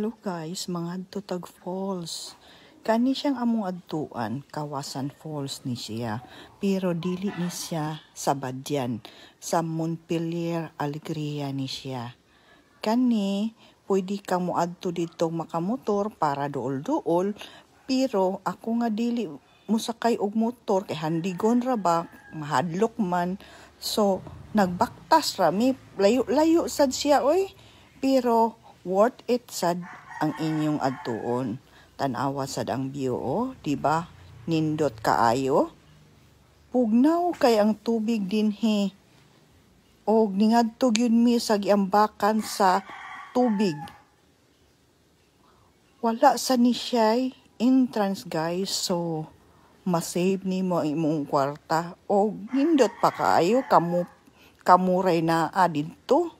Hello guys, mga Totag Falls. Kani siyang among adtuan, Kawasan Falls ni siya. Pero dili ni siya sa Badyan, sa Montpelier, Alegria ni siya. Kani, pwede kang moadto dito makamotor para dool-dool, pero ako nga dili musakay og motor kay handigon ra ba, mahadlok man. So, nagbaktas rami, layo-layo sad siya oy. Pero worth it sad ang inyong adtuon. Tanawa sad ang view, oh, di ba? Nindot kaayo. Pugnaw kay ang tubig dinhi. Og ningadto gyud mi sa giambakan sa tubig. Wala sa ni siya'y entrance guys, so masave nimo imong kwarta og nindot pa kaayo kamuray na didto.